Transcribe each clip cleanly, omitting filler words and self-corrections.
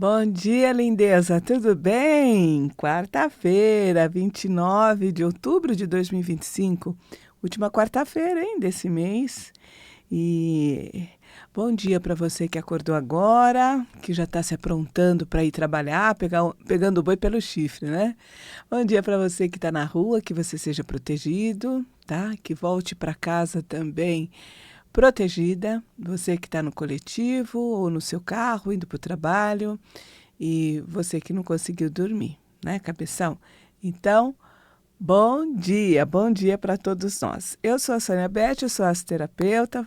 Bom dia, lindeza, tudo bem? Quarta-feira, 29 de outubro de 2025, última quarta-feira, hein, desse mês. E bom dia para você que acordou agora, que já está se aprontando para ir trabalhar, pegando o boi pelo chifre, né? Bom dia para você que está na rua, que você seja protegido, tá? Que volte para casa também protegida, você que está no coletivo ou no seu carro indo para o trabalho e você que não conseguiu dormir, né, cabeção? Então, bom dia para todos nós. Eu sou a Sônia Beth, eu sou astroterapeuta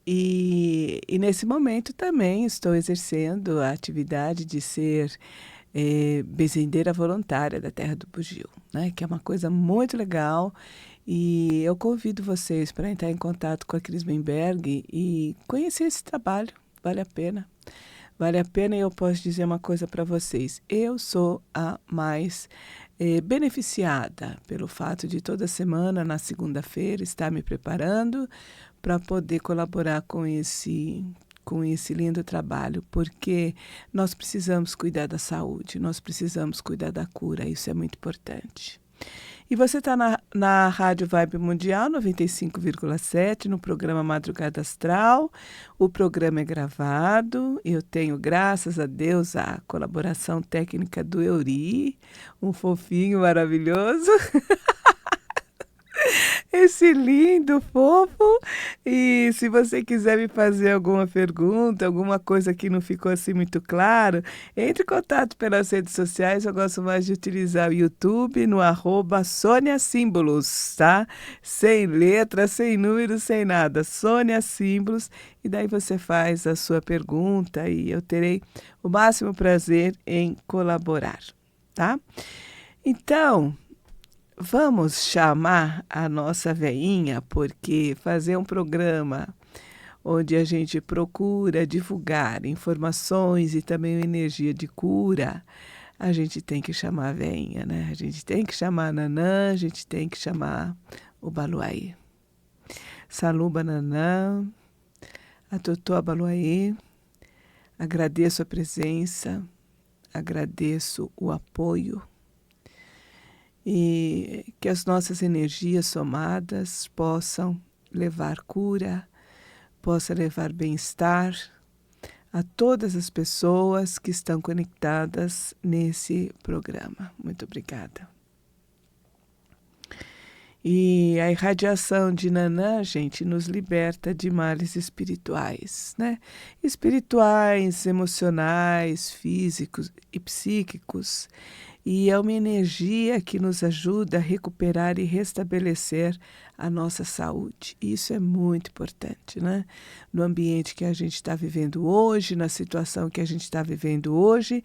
e nesse momento também estou exercendo a atividade de ser benzendeira voluntária da Terra do Bugio, né? Que é uma coisa muito legal. E eu convido vocês para entrar em contato com a Cris Menberg e conhecer esse trabalho. Vale a pena. Vale a pena e eu posso dizer uma coisa para vocês. Eu sou a mais beneficiada pelo fato de toda semana, na segunda-feira, estar me preparando para poder colaborar com esse lindo trabalho, porque nós precisamos cuidar da saúde, nós precisamos cuidar da cura, isso é muito importante. E você está na Rádio Vibe Mundial 95,7, no programa Madrugada Astral. O programa é gravado. Eu tenho, graças a Deus, a colaboração técnica do Euri, um fofinho maravilhoso. Esse lindo, fofo. E se você quiser me fazer alguma pergunta, alguma coisa que não ficou assim muito claro, entre em contato pelas redes sociais. Eu gosto mais de utilizar o YouTube no @SôniaSímbolos, tá? Sem letra, sem número, sem nada. Sônia Símbolos. E daí você faz a sua pergunta e eu terei o máximo prazer em colaborar, tá? Então, vamos chamar a nossa veinha, porque fazer um programa onde a gente procura divulgar informações e também energia de cura, a gente tem que chamar a veinha, né? A gente tem que chamar a Nanã, a gente tem que chamar o Baluaí. Saluba Nanã, a Totô Abaluaí, agradeço a presença, agradeço o apoio, e que as nossas energias somadas possam levar cura, possa levar bem-estar a todas as pessoas que estão conectadas nesse programa. Muito obrigada. E a irradiação de Nanã, gente, nos liberta de males espirituais, né? Espirituais, emocionais, físicos e psíquicos. E é uma energia que nos ajuda a recuperar e restabelecer a nossa saúde. Isso é muito importante, né? No ambiente que a gente está vivendo hoje, na situação que a gente está vivendo hoje,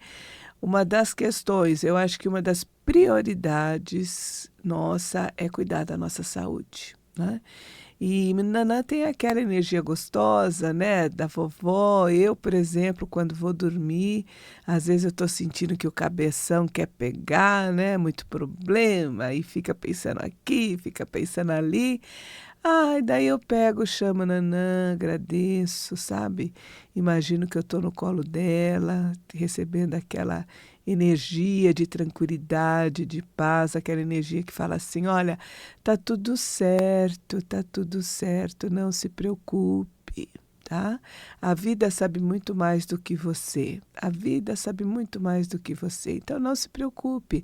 uma das questões, eu acho que uma das prioridades nossa é cuidar da nossa saúde, né? E Nanã tem aquela energia gostosa, né, da vovó. Eu, por exemplo, quando vou dormir, às vezes eu estou sentindo que o cabeção quer pegar, né, muito problema, e fica pensando aqui, fica pensando ali. Ai, daí eu pego, chamo a Nanã, agradeço, sabe? Imagino que eu estou no colo dela, recebendo aquela energia de tranquilidade, de paz, aquela energia que fala assim: olha, tá tudo certo, não se preocupe, tá? A vida sabe muito mais do que você, a vida sabe muito mais do que você, então não se preocupe,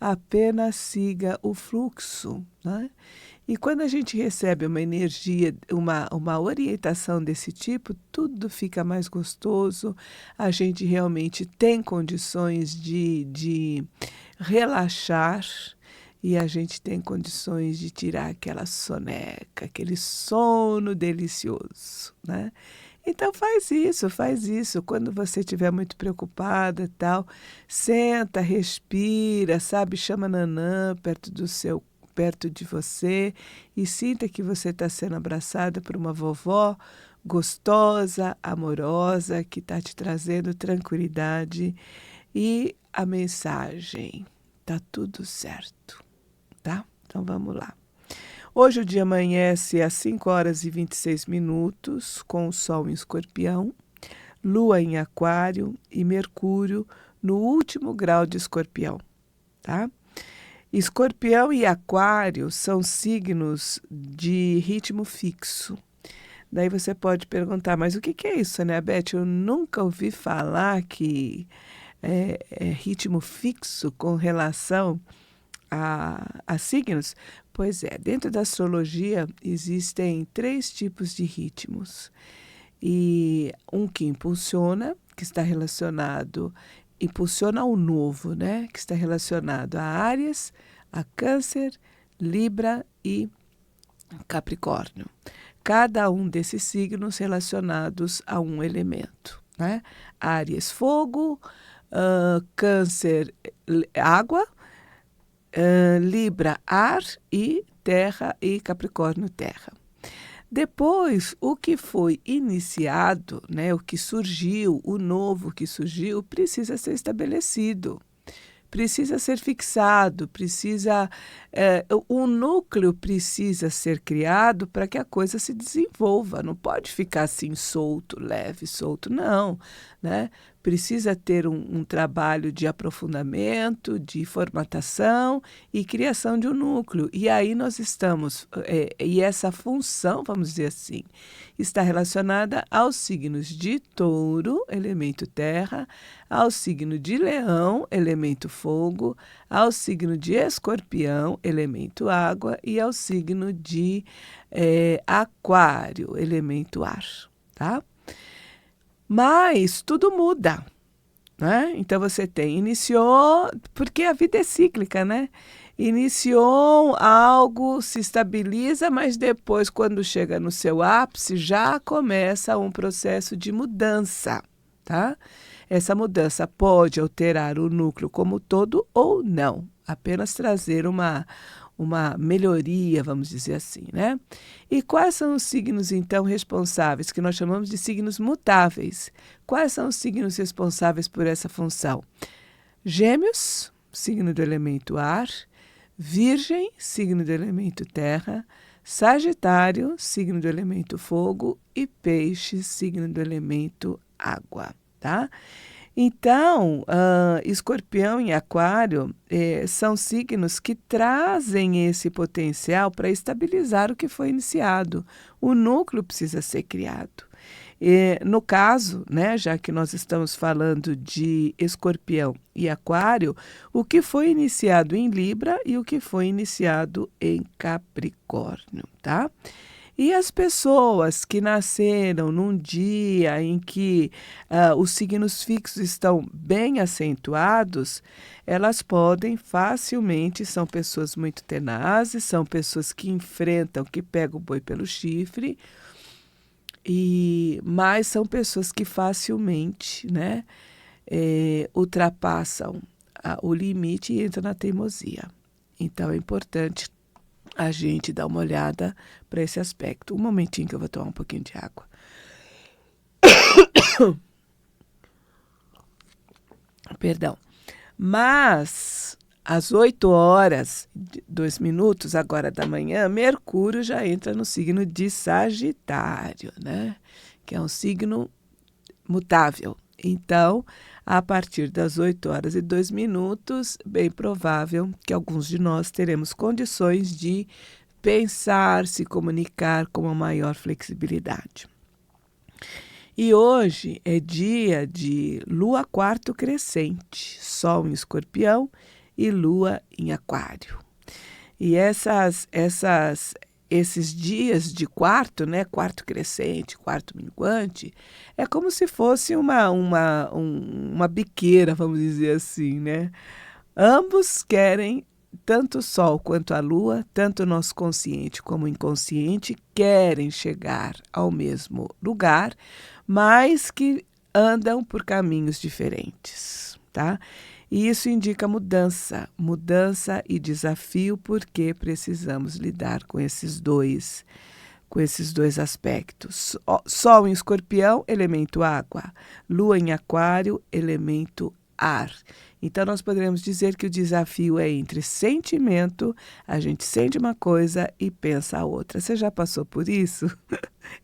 apenas siga o fluxo, né? E quando a gente recebe uma energia, uma orientação desse tipo, tudo fica mais gostoso, a gente realmente tem condições de relaxar e a gente tem condições de tirar aquela soneca, aquele sono delicioso, né? Então faz isso. Quando você estiver muito preocupada e tal, senta, respira, sabe? Chama a Nanã perto de você e sinta que você está sendo abraçada por uma vovó gostosa, amorosa, que está te trazendo tranquilidade e a mensagem: tá tudo certo, tá? Então vamos lá. Hoje o dia amanhece às 5 horas e 26 minutos, com o Sol em Escorpião. Lua em Aquário e Mercúrio no último grau de Escorpião, tá? Escorpião e Aquário são signos de ritmo fixo. Daí você pode perguntar, mas o que é isso, né, Beth? Eu nunca ouvi falar que é ritmo fixo com relação a signos. Pois é, dentro da astrologia existem 3 tipos de ritmos. E um que impulsiona, que está relacionado, impulsiona o novo, né? Que está relacionado a Áries, a Câncer, Libra e Capricórnio. Cada um desses signos relacionados a um elemento, né? Áries, fogo, Câncer, água, Libra, ar e terra, e Capricórnio, terra. Depois, o que foi iniciado, né, o que surgiu, o novo que surgiu, precisa ser estabelecido, precisa ser fixado, o núcleo precisa ser criado para que a coisa se desenvolva. Não pode ficar assim solto, leve, solto, não, né? Precisa ter um trabalho de aprofundamento, de formatação e criação de um núcleo. E aí nós estamos, e essa função, vamos dizer assim, está relacionada aos signos de Touro, elemento terra, ao signo de Leão, elemento fogo, ao signo de Escorpião, elemento água, e ao signo de Aquário, elemento ar, tá? Mas tudo muda, né? Então você iniciou, porque a vida é cíclica, né? Iniciou algo, se estabiliza, mas depois, quando chega no seu ápice, já começa um processo de mudança, tá? Essa mudança pode alterar o núcleo como todo ou não, apenas trazer uma melhoria, vamos dizer assim, né? E quais são os signos, então, responsáveis, que nós chamamos de signos mutáveis? Quais são os signos responsáveis por essa função? Gêmeos, signo do elemento ar, Virgem, signo do elemento terra, Sagitário, signo do elemento fogo e Peixes, signo do elemento água, tá? Então, Escorpião e Aquário são signos que trazem esse potencial para estabilizar o que foi iniciado. O núcleo precisa ser criado. No caso, né, já que nós estamos falando de Escorpião e Aquário, o que foi iniciado em Libra e o que foi iniciado em Capricórnio, tá? E as pessoas que nasceram num dia em que os signos fixos estão bem acentuados, elas podem facilmente, são pessoas muito tenazes, são pessoas que enfrentam, que pegam o boi pelo chifre, mas são pessoas que facilmente, né, ultrapassam o limite e entram na teimosia. Então é importante a gente dar uma olhada para esse aspecto. Um momentinho que eu vou tomar um pouquinho de água. Perdão. Mas, às 8h02 agora da manhã, Mercúrio já entra no signo de Sagitário, né? Que é um signo mutável. Então, a partir das 8h02, bem provável que alguns de nós teremos condições de pensar, se comunicar com uma maior flexibilidade. E hoje é dia de Lua quarto crescente, Sol em Escorpião e Lua em Aquário. E esses dias de quarto, né, quarto crescente, quarto minguante, é como se fosse uma biqueira, vamos dizer assim, né? Ambos querem, tanto o Sol quanto a Lua, tanto o nosso consciente como o inconsciente, querem chegar ao mesmo lugar, mas que andam por caminhos diferentes, tá? E isso indica mudança e desafio, porque precisamos lidar com esses dois aspectos. Sol em Escorpião, elemento água. Lua em Aquário, elemento ar. Então, nós poderemos dizer que o desafio é entre sentimento, a gente sente uma coisa e pensa a outra. Você já passou por isso?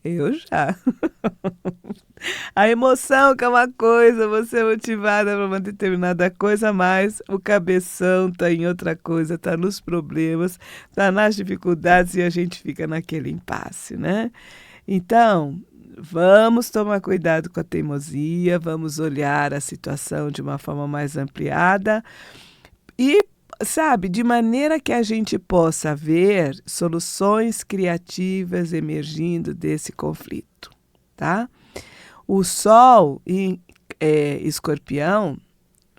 Eu já. A emoção que é uma coisa, você é motivada para uma determinada coisa, mas o cabeção está em outra coisa, está nos problemas, está nas dificuldades e a gente fica naquele impasse, né? Então, vamos tomar cuidado com a teimosia, vamos olhar a situação de uma forma mais ampliada e, sabe, de maneira que a gente possa ver soluções criativas emergindo desse conflito, tá? O Sol em Escorpião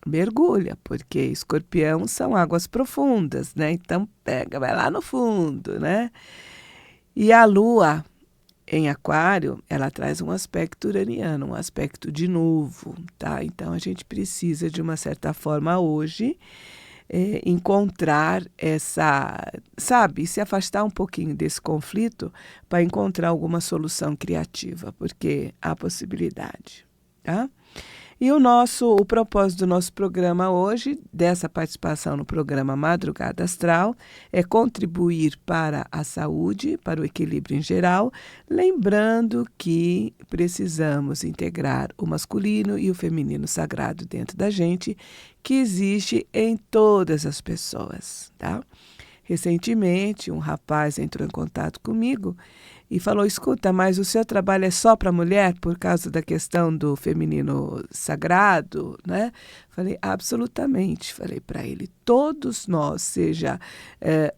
mergulha, porque Escorpião são águas profundas, né? Então pega, vai lá no fundo, né? E a Lua em Aquário, ela traz um aspecto uraniano, um aspecto de novo, tá? Então a gente precisa, de uma certa forma, hoje, encontrar essa, sabe, se afastar um pouquinho desse conflito para encontrar alguma solução criativa, porque há possibilidade, tá? E o propósito do nosso programa hoje, dessa participação no programa Madrugada Astral, é contribuir para a saúde, para o equilíbrio em geral, lembrando que precisamos integrar o masculino e o feminino sagrado dentro da gente, que existe em todas as pessoas, tá? Recentemente, um rapaz entrou em contato comigo e falou: escuta, mas o seu trabalho é só para mulher por causa da questão do feminino sagrado, né? Falei: absolutamente. Falei para ele: todos nós, seja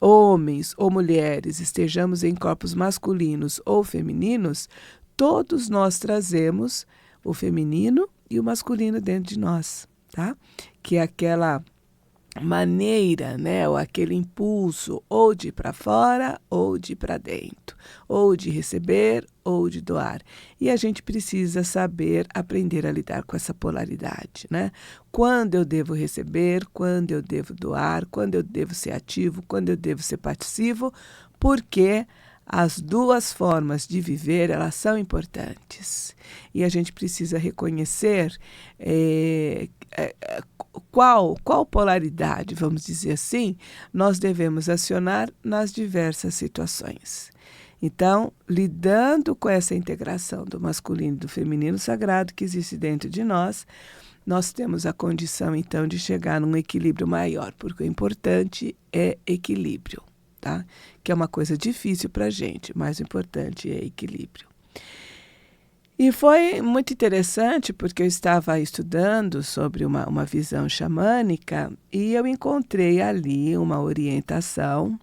homens ou mulheres, estejamos em corpos masculinos ou femininos, todos nós trazemos o feminino e o masculino dentro de nós, tá? Que é aquela maneira, né, ou aquele impulso ou de ir para fora ou de ir para dentro, ou de receber ou de doar. E a gente precisa saber aprender a lidar com essa polaridade, né? Quando eu devo receber, quando eu devo doar, quando eu devo ser ativo, quando eu devo ser passivo, porque as duas formas de viver, elas são importantes. E a gente precisa reconhecer qual polaridade, vamos dizer assim, nós devemos acionar nas diversas situações. Então, lidando com essa integração do masculino e do feminino sagrado que existe dentro de nós, nós temos a condição, então, de chegar num equilíbrio maior, porque o importante é equilíbrio, tá? Que é uma coisa difícil para a gente, mas o importante é equilíbrio. E foi muito interessante porque eu estava estudando sobre uma visão xamânica e eu encontrei ali uma orientação,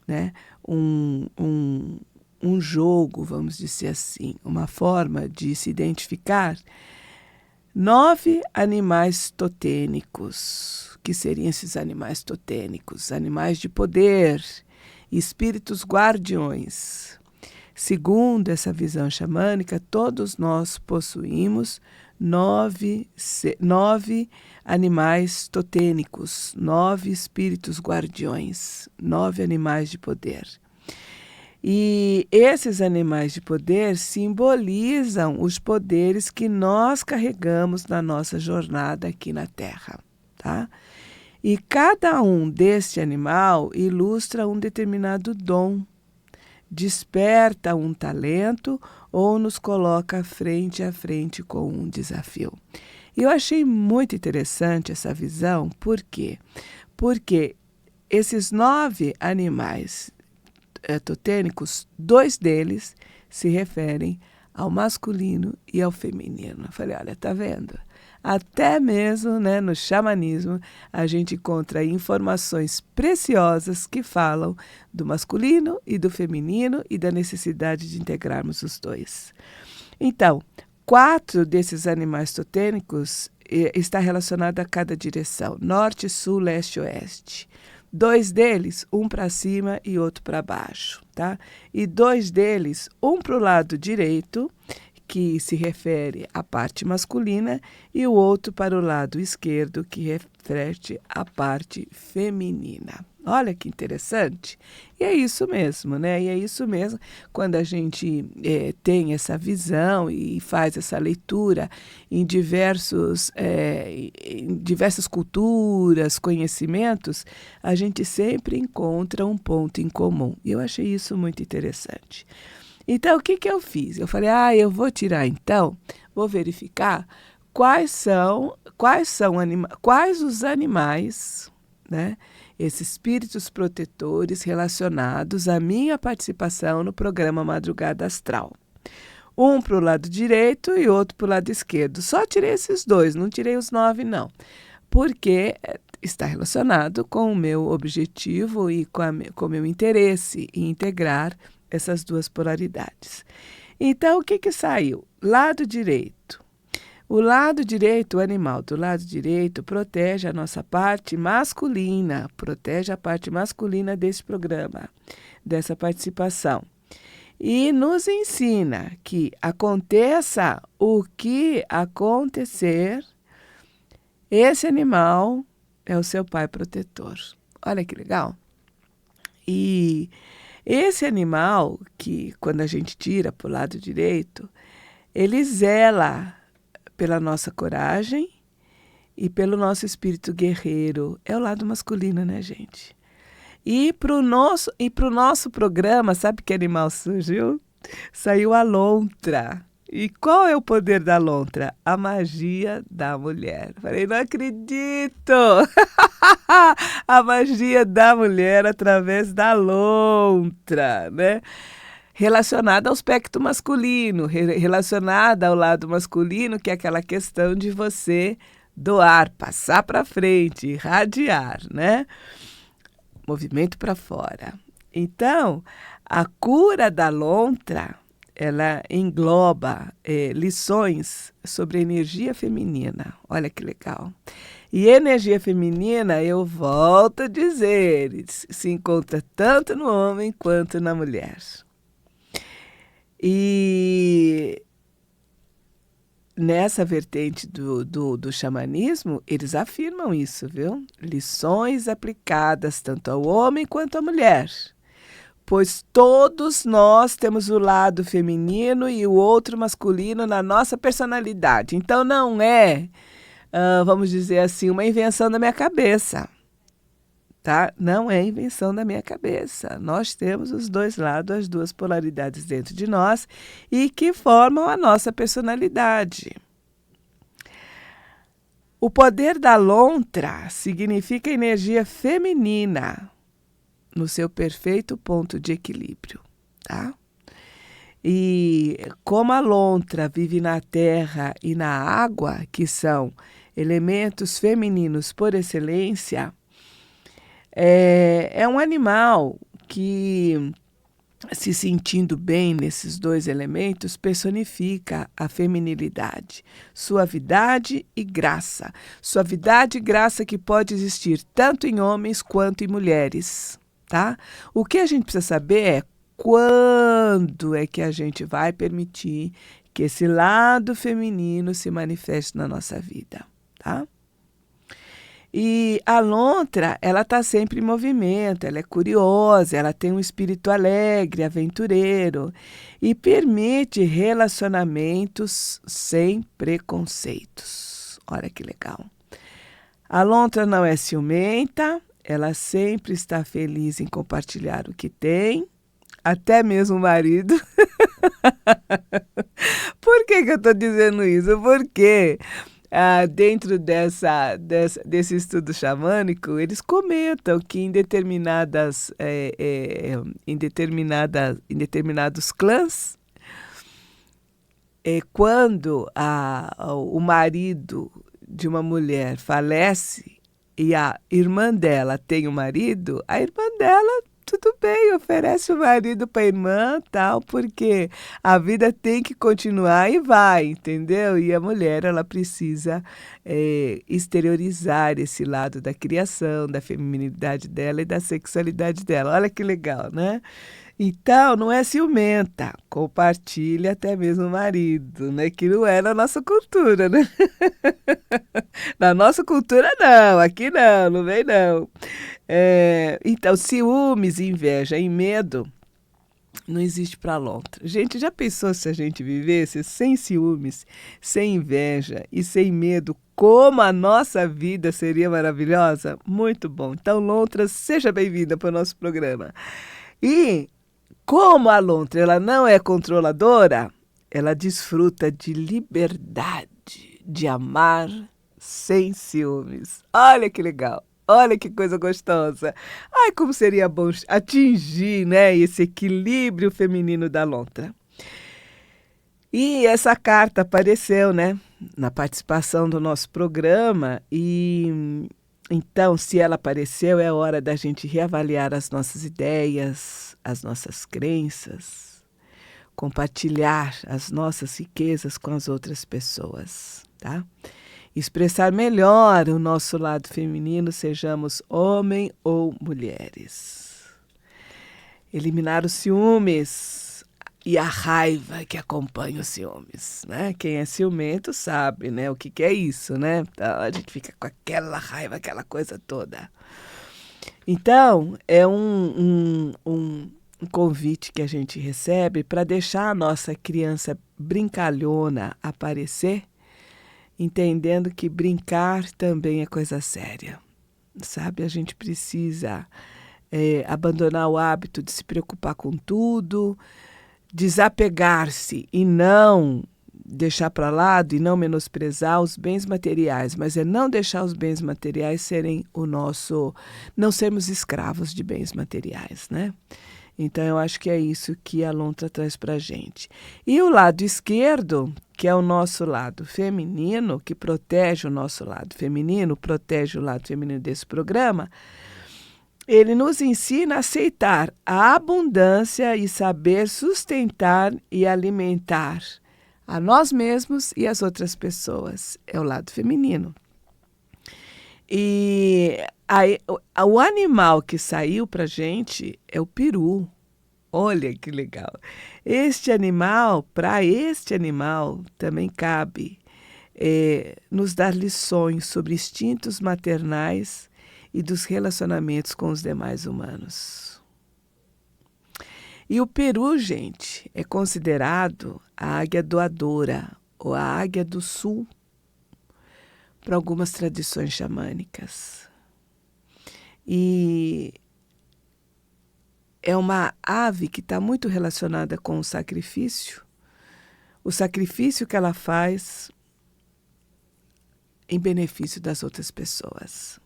né? Um jogo, vamos dizer assim, uma forma de se identificar 9 animais totênicos. Que seriam esses animais totênicos? Animais de poder, espíritos guardiões. Segundo essa visão xamânica, todos nós possuímos 9 animais totênicos, 9 espíritos guardiões, 9 animais de poder. E esses animais de poder simbolizam os poderes que nós carregamos na nossa jornada aqui na Terra, tá? E cada um deste animal ilustra um determinado dom, desperta um talento ou nos coloca frente a frente com um desafio. E eu achei muito interessante essa visão, por quê? Porque esses 9 animais totênicos, 2 deles se referem ao masculino e ao feminino. Eu falei, olha, tá vendo? Até mesmo, né, no xamanismo, a gente encontra informações preciosas que falam do masculino e do feminino e da necessidade de integrarmos os dois. Então, 4 desses animais totênicos está relacionado a cada direção, norte, sul, leste e oeste. 2 deles, um para cima e outro para baixo, tá? E 2 deles, um para o lado direito, que se refere à parte masculina, e o outro para o lado esquerdo, que reflete a parte feminina. Olha que interessante. E é isso mesmo, né? E é isso mesmo, quando a gente tem essa visão e faz essa leitura em diversas culturas, conhecimentos, a gente sempre encontra um ponto em comum. E eu achei isso muito interessante. Então, o que que eu fiz? Eu falei, eu vou tirar então, vou verificar quais os animais, né? Esses espíritos protetores relacionados à minha participação no programa Madrugada Astral. Um para o lado direito e outro para o lado esquerdo. Só tirei esses dois, não tirei os 9, não. Porque está relacionado com o meu objetivo e com o meu interesse em integrar essas duas polaridades. Então, o que que saiu? Lado direito. O lado direito, o animal do lado direito, protege a nossa parte masculina, protege a parte masculina desse programa, dessa participação. E nos ensina que aconteça o que acontecer, esse animal é o seu pai protetor. Olha que legal. E esse animal, que quando a gente tira para o lado direito, ele zela pela nossa coragem e pelo nosso espírito guerreiro. É o lado masculino, né, gente? E para o nosso programa, sabe que animal surgiu? Saiu a lontra. E qual é o poder da lontra? A magia da mulher. Falei, não acredito! A magia da mulher através da lontra, né? Relacionada ao aspecto masculino, relacionada ao lado masculino, que é aquela questão de você doar, passar para frente, irradiar, né? Movimento para fora. Então, a cura da lontra, ela engloba lições sobre energia feminina. Olha que legal. E energia feminina, eu volto a dizer, se encontra tanto no homem quanto na mulher. E nessa vertente do xamanismo, eles afirmam isso, viu? Lições aplicadas tanto ao homem quanto à mulher. Pois todos nós temos o lado feminino e o outro masculino na nossa personalidade. Então não é, vamos dizer assim, uma invenção da minha cabeça. Tá? Não é invenção da minha cabeça. Nós temos os dois lados, as duas polaridades dentro de nós e que formam a nossa personalidade. O poder da lontra significa energia feminina no seu perfeito ponto de equilíbrio, tá? E como a lontra vive na terra e na água, que são elementos femininos por excelência, é um animal que, se sentindo bem nesses dois elementos, personifica a feminilidade, suavidade e graça. Suavidade e graça que pode existir tanto em homens quanto em mulheres, tá? O que a gente precisa saber é quando é que a gente vai permitir que esse lado feminino se manifeste na nossa vida, tá? E a lontra, ela está sempre em movimento, ela é curiosa, ela tem um espírito alegre, aventureiro e permite relacionamentos sem preconceitos. Olha que legal. A lontra não é ciumenta, ela sempre está feliz em compartilhar o que tem, até mesmo o marido. Por que eu estou dizendo isso? Porque dentro desse estudo xamânico, eles comentam que em determinados clãs, quando o marido de uma mulher falece e a irmã dela tem um marido, a irmã dela, tudo bem, oferece o marido para a irmã, tal, porque a vida tem que continuar e vai, entendeu? E a mulher, ela precisa exteriorizar esse lado da criação, da feminilidade dela e da sexualidade dela. Olha que legal, né? Então, não é ciumenta, compartilha até mesmo o marido, né? Que não é na nossa cultura, né? Na nossa cultura, não, aqui não, não vem não. Então, ciúmes, inveja e medo não existe para lontra. Gente, já pensou se a gente vivesse sem ciúmes, sem inveja e sem medo, como a nossa vida seria maravilhosa? Muito bom. Então, lontra, seja bem-vinda para o nosso programa. E Como a lontra ela não é controladora, ela desfruta de liberdade, de amar sem ciúmes. Olha que legal, olha que coisa gostosa. Ai, como seria bom atingir, né, esse equilíbrio feminino da lontra. E essa carta apareceu, né, na participação do nosso programa e então, se ela apareceu, é hora da gente reavaliar as nossas ideias, as nossas crenças, compartilhar as nossas riquezas com as outras pessoas, tá? Expressar melhor o nosso lado feminino, sejamos homem ou mulheres. Eliminar os ciúmes e a raiva que acompanha os ciúmes, né? Quem é ciumento sabe, né? O que que é isso, né? Então, a gente fica com aquela raiva, aquela coisa toda. Então, é um convite que a gente recebe para deixar a nossa criança brincalhona aparecer, entendendo que brincar também é coisa séria, sabe? A gente precisa abandonar o hábito de se preocupar com tudo, desapegar-se e não deixar para lado e não menosprezar os bens materiais, mas é não deixar os bens materiais serem o nosso, não sermos escravos de bens materiais, né? Então eu acho que é isso que a lontra traz para a gente. E o lado esquerdo, que é o nosso lado feminino, que protege o nosso lado feminino, protege o lado feminino desse programa, ele nos ensina a aceitar a abundância e saber sustentar e alimentar a nós mesmos e as outras pessoas. É o lado feminino. E o animal que saiu para a gente é o peru. Olha que legal. Para este animal também cabe nos dar lições sobre instintos maternais e dos relacionamentos com os demais humanos. E o peru, gente, é considerado a águia doadora ou a águia do sul para algumas tradições xamânicas. E é uma ave que está muito relacionada com o sacrifício que ela faz em benefício das outras pessoas.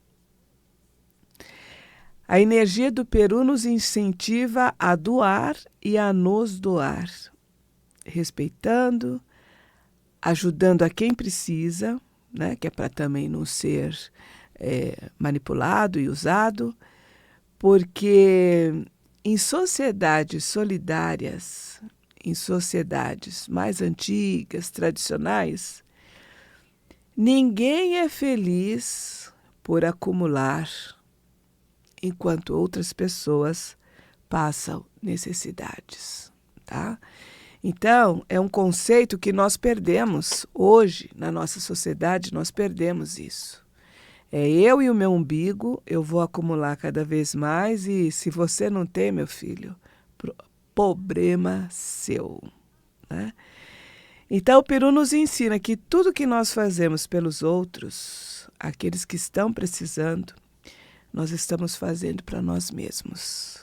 A energia do peru nos incentiva a doar e a nos doar, respeitando, ajudando a quem precisa, né, que é para também não ser manipulado e usado, porque em sociedades solidárias, em sociedades mais antigas, tradicionais, ninguém é feliz por acumular enquanto outras pessoas passam necessidades, tá? Então, é um conceito que nós perdemos hoje na nossa sociedade, nós perdemos isso. É eu e o meu umbigo, eu vou acumular cada vez mais e se você não tem, meu filho, problema seu, né? Então, o peru nos ensina que tudo que nós fazemos pelos outros, aqueles que estão precisando, nós estamos fazendo para nós mesmos,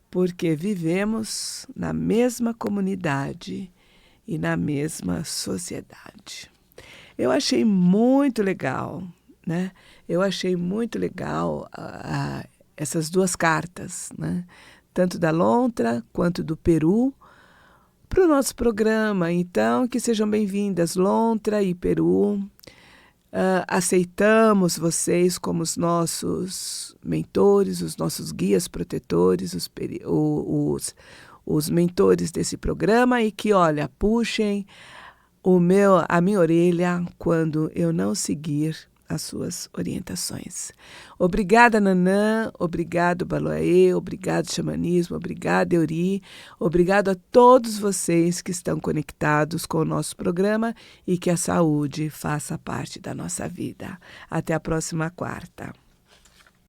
porque vivemos na mesma comunidade e na mesma sociedade. Eu achei muito legal, né? Eu achei muito legal essas duas cartas, né? Tanto da lontra quanto do peru, para o nosso programa. Então, que sejam bem-vindas, lontra e peru. Aceitamos vocês como os nossos mentores, os nossos guias protetores, os mentores desse programa e que, olha, puxem a minha orelha quando eu não seguir as suas orientações. Obrigada, Nanã, obrigado, Baloaê, obrigado, Xamanismo, obrigado, Euri, obrigado a todos vocês que estão conectados com o nosso programa e que a saúde faça parte da nossa vida. Até a próxima quarta.